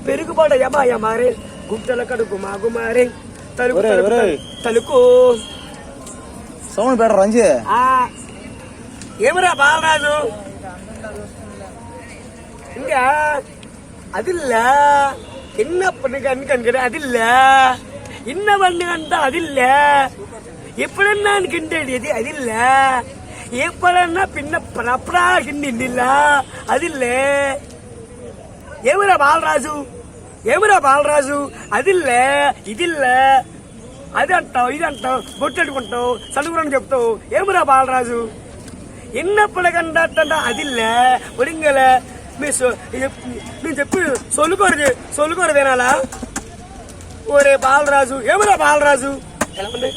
పెరుగుబాట యమారే గుంటల కడు గుమారే తలుకు తలుకు sound better Ranji. ఏమరా బాలరాజు ఇంకా అదిల్ల చిన్నప్పటి కనుక అదిల్ల ఇన్నవన్నీ అంతా అదిల్ల ఎప్పుడన్నా కిండేది అది అదిల్ల ఎప్పుడన్నా పిన్న ప్రపడా కిండిల్ల అదిల్లే. ఏమరా బాలరాజు అదిల్లే ఇదిల్లే అది అంటావు ఇది అంటావు గొట్టెట్టుకుంటావు చదువురని చెప్తావు. ఏమరా బాలరాజు ఎన్నప్పటికంటే అదిల్లే ఒడింగలే నేను చెప్పి సొలుకోరు వినాలా? ఓరే బాలరాజు ఏమరా బాలరాజు ఎలా ఉంది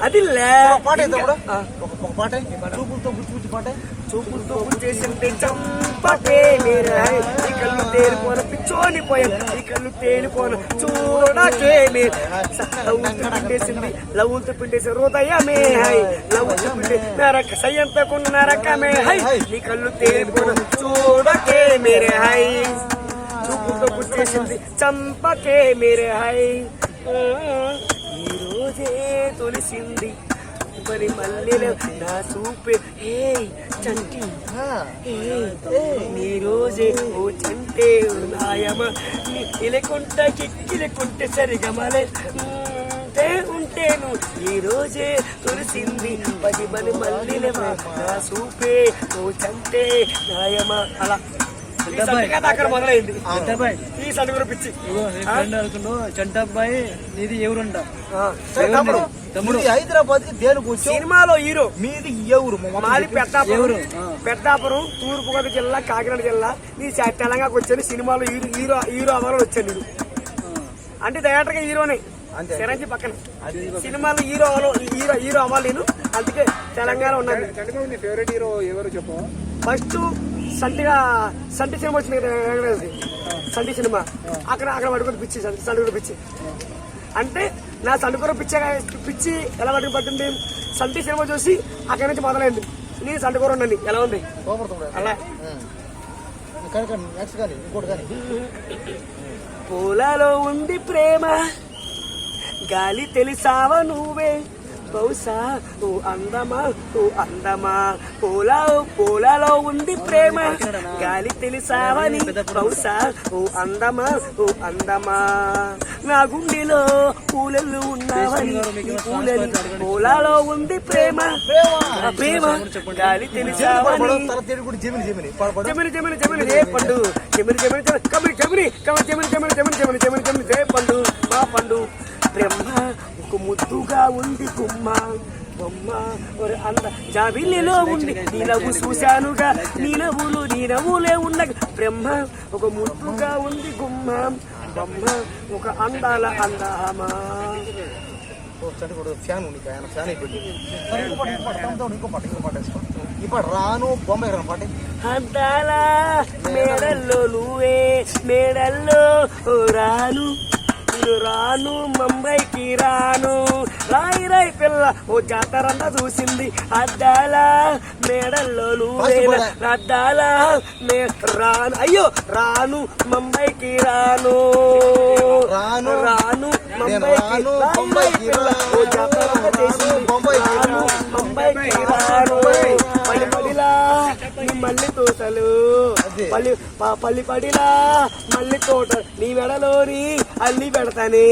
అదిల్లే చూపులతో చేసింటే చంపటే మీరే ఈ కళ్ళు తేలిపోన పిచ్చోని పోయాను ఈ కళ్ళు తేలిపోన చూడకే పిండేసింది లవ్వులతో పిండేసి హృదయమే హై లవ్వులతో పిండే నరక సయ్యంతకున్న నరకమే హై నీ కళ్ళు తేలిపోన చూడకే మీరే హై చూపులతో గుర్చేసింది చంపకే మీరే హై ఈ రోజే తొలిసింది మరి మళ్ళీ నా చూపే హే చంటి నీ రోజే ఓ చంటే నాయమ ఇలకుంట కిక్కిలకుంటే సరిగమలే ఉంటేను ఈ రోజే తొలిసింది పది మని మళ్ళీ నా చూపే ఓ చంటే నాయమ అలా అక్కడ మొదలైంది. ఈ సడుగురు పిచ్చి చంటాబాయి నీది ఎవరుంట తమ్ముడు హైదరాబాద్ కి దేనికి సినిమాలో హీరో మీది ఎవరు? మాది పెద్దాపురం తూర్పు గోదావరి జిల్లా కాకినాడ జిల్లా నీ తెలంగాణకు వచ్చాను. సినిమాలో హీరో అవ్వాలని వచ్చాను నేను అంటే డైరెక్టర్ గా హీరోనే చిరంజీవి పక్కన సినిమాలో హీరో అవ్వాలి నేను అందుకే తెలంగాణ ఉన్నాను. ఫేవరెట్ హీరో ఎవరు చెప్పు? ఫస్ట్ సంటి సినిమా వచ్చింది కదా సంటి సినిమా అక్కడ పడుకుని పిచ్చి సండుగురు పిచ్చి అంటే నా సండుగురు పిచ్చి ఎలా పట్టింది సంటి సినిమా చూసి అక్కడి నుంచి మొదలైంది. నేను సండుగురు ఉన్నాను ఎలా ఉంది అలా పూలలో ఉంది ప్రేమ గాలి తెలిసావా నువ్వే బహుశా ఓ అందమా పూలలో ఉంది ప్రేమ గాలి తెలిసావని బహుశా ఓ అందమా నా గుండెలో పూలలు ఉన్నావని పూలలో ఉంది ప్రేమ గాలి తెలిసావని జమిని రే పండు జమిని రే పండు మా పండు బ్రహ్మ ఒక ముద్దుగా ఉంది గుమ్మ బొమ్మ అంద జాబిల్లిలో ఉంది నీ నవ్వు చూశానుగా నీ నవ్వులే ఉన్న బ్రహ్మ ఒక ముద్దుగా ఉంది గుమ్మ బొమ్మ ఒక అందాల అందమా. రాను బొమ్మ అందాల మేడల్లో నువ్వే మేడల్లో రాను ముంబైకి రాను రాయి పిల్ల ఓ జాతరంతా చూసింది అద్దాల మేడల్లో నువ్వే అద్దాల రాను ముంబైకి రాను ముంబైకి ఓ జాతరంతా చేసింది ముంబైకి రాను పడిలా నీ మల్లి తోటలు పడిలా మల్లి తోట నీ మెడలోని అల్లి పెడతానే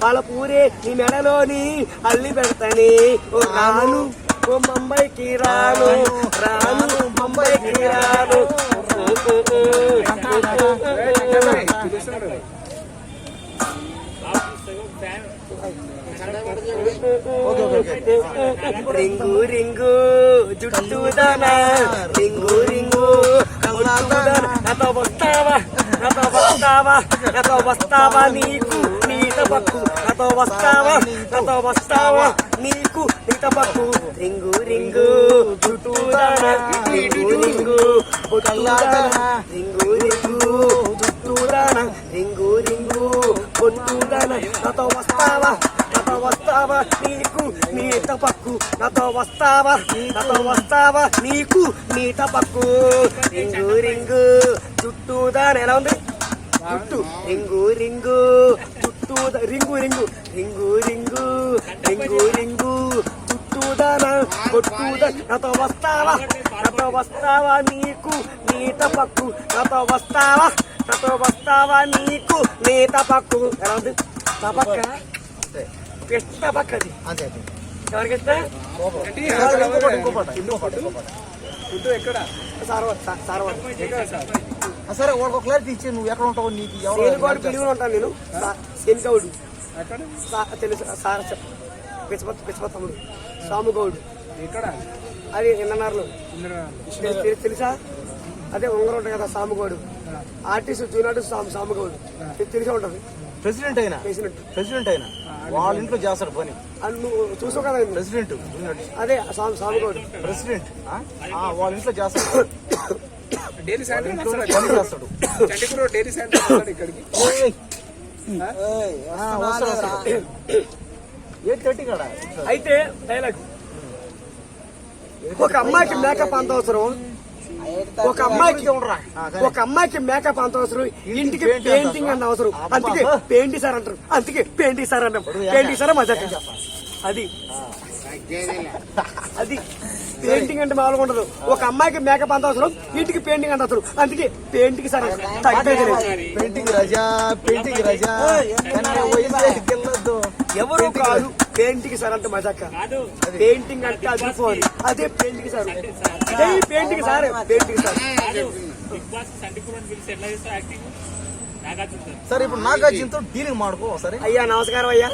పాలపూరే నీ మెడలోని అల్లి పెడతానే రాను ఓ ముంబైకి రాను ముంబైకి రాను. రింగు జుట్టుదానా రింగు నాతో వస్తావా నీకు నీట పక్కు నాతో వస్తావా నీకు నీట పక్కు రింగు జుట్టుదానా రింగు పొట్టుదానా నాతో వస్తావా నీకు నీట పక్కు నాతో వస్తావా నీకు నీట పక్కు రింగు రింగు చుట్టూదాని ఎలా ఉంది చుట్టూ రింగు రింగు చుట్టూ ring ring ring ring ring ring చుట్టూదాన కొట్టూదా నాతో వస్తావా నీకు నీట పక్కు నాతో వస్తావా నీకు నీట పక్కు ఎలా ఉంది తపక్క పెద్ద పక్కది అంతే ఎవరికి ఇస్తా ఎక్కడ సార్ సరే ఒక క్లారిటీ ఇచ్చి నువ్వు ఎక్కడ ఉంటావు నీకు సేనుగౌడు పిలుగులు ఉంటాను నేను సేనుగౌడు తెలుసు సార్ పిచ్చపత్తముడు సాముగౌడు అది ఎన్నన్నారులో తెలుసా అదే ఉంగరం ఉంటుంది కదా సాముగౌడు ఆర్టిస్ట్ జూనాడు సాముగౌడు తెలిసే ఉంటుంది ప్రెసిడెంట్ అయినా వాళ్ళ ఇంట్లో చేస్తాడు పని నువ్వు చూసావు కదా ప్రెసిడెంట్ అదే సాముగౌడు ప్రెసిడెంట్ వాళ్ళ ఇంట్లో చేస్తాడు డైలీ సాయంత్రం పని చేస్తాడు చండీగఢ్ డైలీ సాయంత్రం వస్తాడు ఇక్కడికి 8:30 కాడ అయితే డైలాగ్ ఒక అమ్మాయికి మేకప్ అంత అవసరం ఒక అమ్మాయికి మేకప్ అంత అవసరం ఇంటికి పెయింటింగ్ అంత అవసరం అందుకే పెయింటి సార్ అంటారు అందుకే పెయింటి సార్ అంటాం పెయింటి సార్ మజా అది పెయింటింగ్ అంటే మామూలుగా ఉండదు ఒక అమ్మాయికి మేకప్ అంత అవసరం ఇంటికి పెయింటింగ్ అంత అవసరం అందుకే పెయింటింగ్ సార్ పెయింటింగ్ రాజా ఎవరు కాదు పెయింటింగ్ సార్ అంటే మజాక పెయింటింగ్ అంటే అదిరిపోవాలి అదే పెయింటింగ్ సార్ పెయింటింగ్ సార్ సరే ఇప్పుడు నాగార్జునతో డీలింగ్ మాడుకో సరే అయ్యా నమస్కారం అయ్యా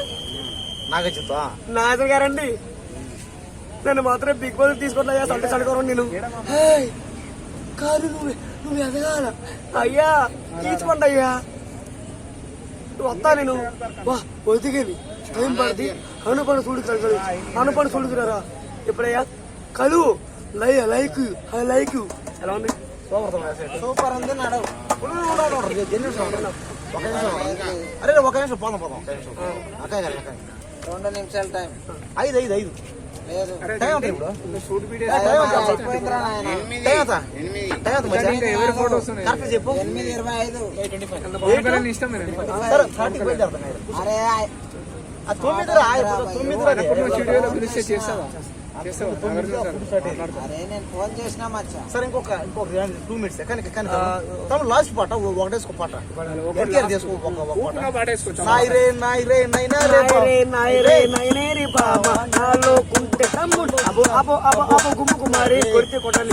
నాజర్ గారండి నన్ను మాత్రం బిగ్ బాస్ తీసుకుంటా సడుకోరం నేను కాదు నువ్వు ఎదగాల అయ్యా తీసుకోండి అయ్యా నువ్వు వస్తా నేను ఒదిగేది టైం పడుతుంది అనుపడి చూడుకురారా ఎప్పుడయ్యా కలు లైక్ ఎలా ఉంది సూపర్ ఉంది నడవు అరే ఒక నిమిషం పోదాం అక్కయ్య 2 నిమిషాలు టైం 5 లేదు టైం అంటే ఇప్పుడు ఎవరి ఫోటోస్ ఉన్నాయి కరెక్ట్ చెప్పు 8:25 ఇష్టం సరే 30 బయలుదేరుతాను అరే 9 స్టూడియోలో పిలిస్తే చేస్తావా అరే నేను ఫోన్ చేసినా మచ్చా సరే ఇంకొక 2 మినిట్స్ కానీ లాస్ట్ పాట ఒకటేసుకో పాట తీసుకో ఒక పాటేసుకోవచ్చు నాయరే బాబా నాలో కుంటే తమ్ముడు అబో గుమ్ము కుమారి కొడితే కొట్టాలి